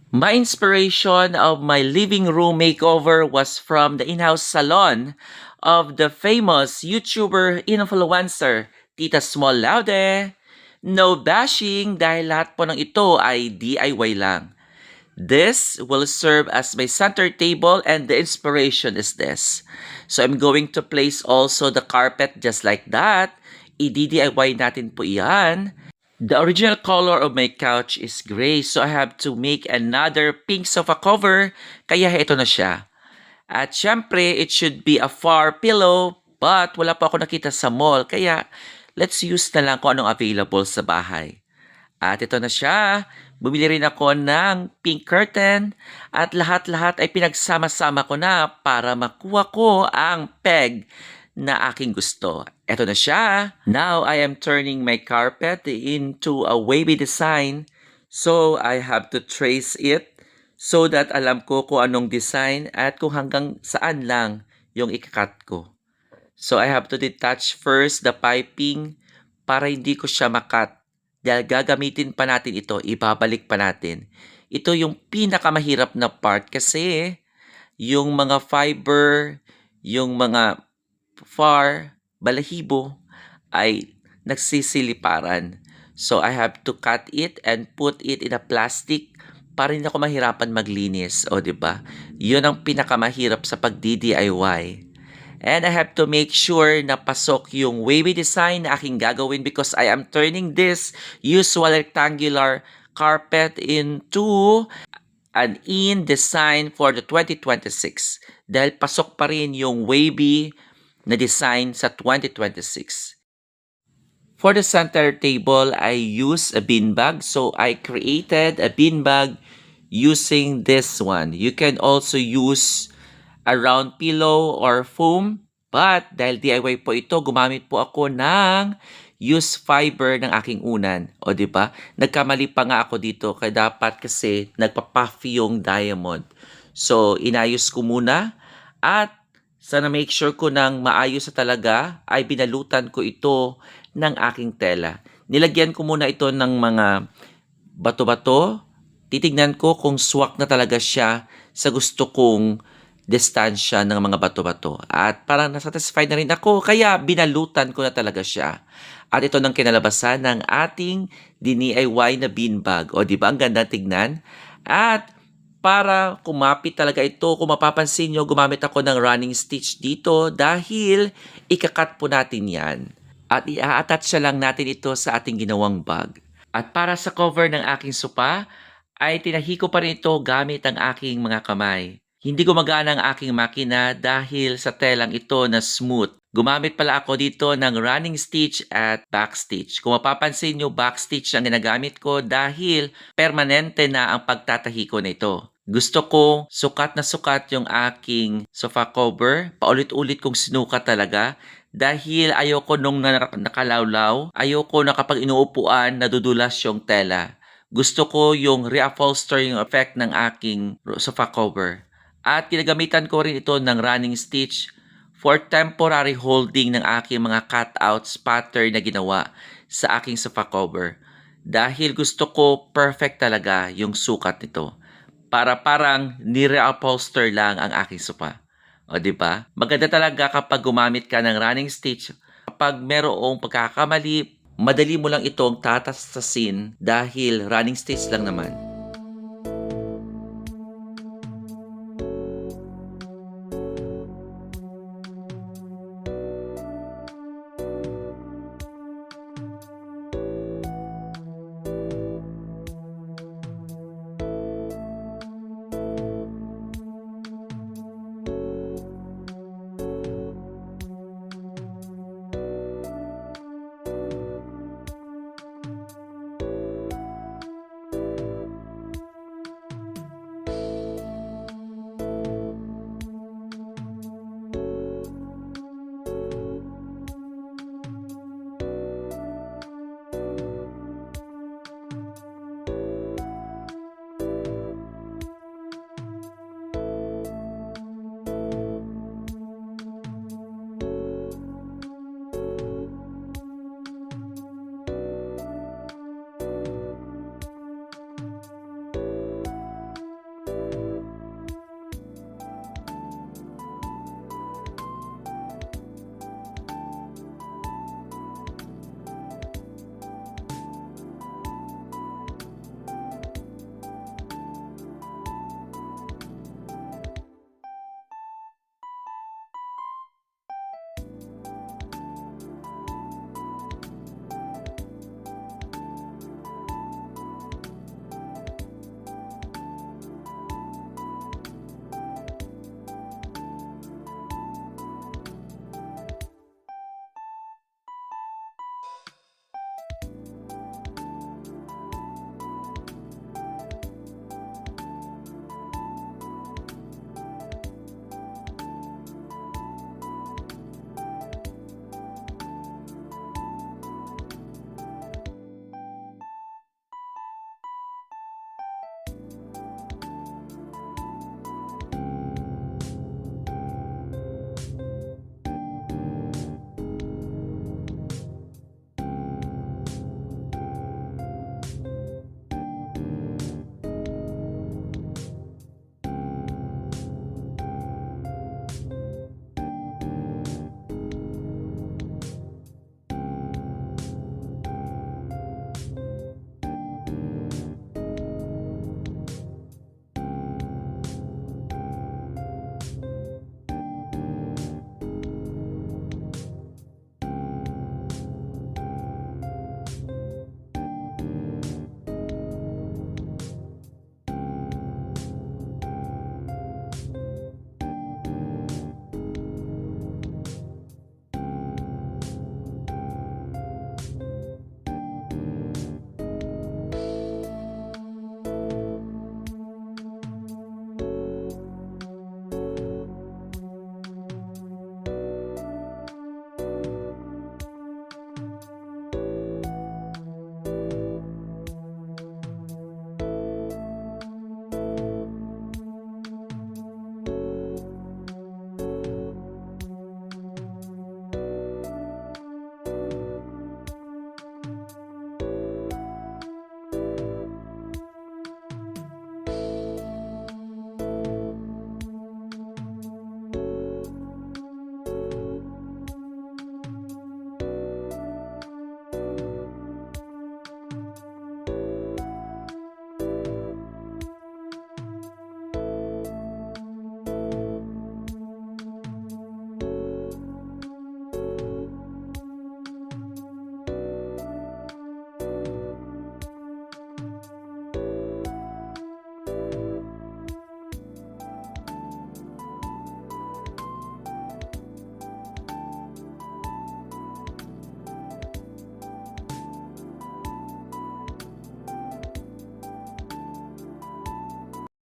My inspiration of my living room makeover was from the in-house salon of the famous YouTuber influencer, Tita Small Laude. No bashing dahil lahat po ng ito ay DIY lang. This will serve as my center table and the inspiration is this. So I'm going to place also the carpet just like that. I-DIY natin po iyan. The original color of my couch is gray, so I have to make another pink sofa cover, kaya ito na siya. At syempre, it should be a far pillow, but wala pa ako nakita sa mall, kaya let's use na lang kung anong available sa bahay. At ito na siya, bumili rin ako ng pink curtain at lahat-lahat ay pinagsama-sama ko na para makuha ko ang peg na aking gusto. Ito na siya. Now, I am turning my carpet into a wavy design. So, I have to trace it so that alam ko kung anong design at kung hanggang saan lang yung ikakat ko. So, I have to detach first the piping para hindi ko siya makat. Dahil gagamitin pa natin ito, ibabalik pa natin. Ito yung pinakamahirap na part kasi yung mga fiber, yung mga balahibo ay nagsisiliparan. So I have to cut it and put it in a plastic para hindi ako mahirapan maglinis. O, di ba? Yun ang pinakamahirap sa pag-DIY. And I have to make sure na pasok yung wavy design na aking gagawin because I am turning this usual rectangular carpet into an in design for the 2026. Dahil pasok pa rin yung wavy na design sa 2026. For the center table, I use a beanbag. So I created a beanbag using this one. You can also use a round pillow or foam. But dahil DIY po ito, gumamit po ako ng used fiber ng aking unan. O, di ba? Nagkamali pa nga ako dito kaya dapat kasi nagpa-puff yung diamond. So inayos ko muna at sana make sure ko nang maayos na talaga ay binalutan ko ito ng aking tela. Nilagyan ko muna ito ng mga bato-bato. Titignan ko kung swak na talaga siya sa gusto kong distansya ng mga bato-bato. At parang nasatisfied na rin ako kaya binalutan ko na talaga siya. At ito nang kinalabasan ng ating DIY na beanbag. O, di ba? Ang ganda tignan. At para kumapit talaga ito, kung mapapansin nyo, gumamit ako ng running stitch dito dahil ikakat po natin yan. At i-attach lang natin ito sa ating ginawang bag. At para sa cover ng aking sopa, ay tinahi ko pa rin ito gamit ang aking mga kamay. Hindi gumagana ang aking makina dahil sa telang ito na smooth. Gumamit pala ako dito ng running stitch at back stitch. Kung mapapansin nyo, back stitch ang ginagamit ko dahil permanente na ang pagtatahi ko nito. Gusto ko sukat na sukat yung aking sofa cover. Paulit-ulit kong sinukat talaga dahil ayoko nung nakalawlaw. Ayoko na kapag inuupuan, nadudulas yung tela. Gusto ko yung reupholstering effect ng aking sofa cover. At ginagamitan ko rin ito ng running stitch for temporary holding ng aking mga cutouts pattern na ginawa sa aking sofa cover. Dahil gusto ko perfect talaga yung sukat nito. Para parang ni-reupholster lang ang aking sofa. O, di ba? Maganda talaga kapag gumamit ka ng running stitch. Kapag merong pagkakamali, madali mo lang itong tatastasin dahil running stitch lang naman.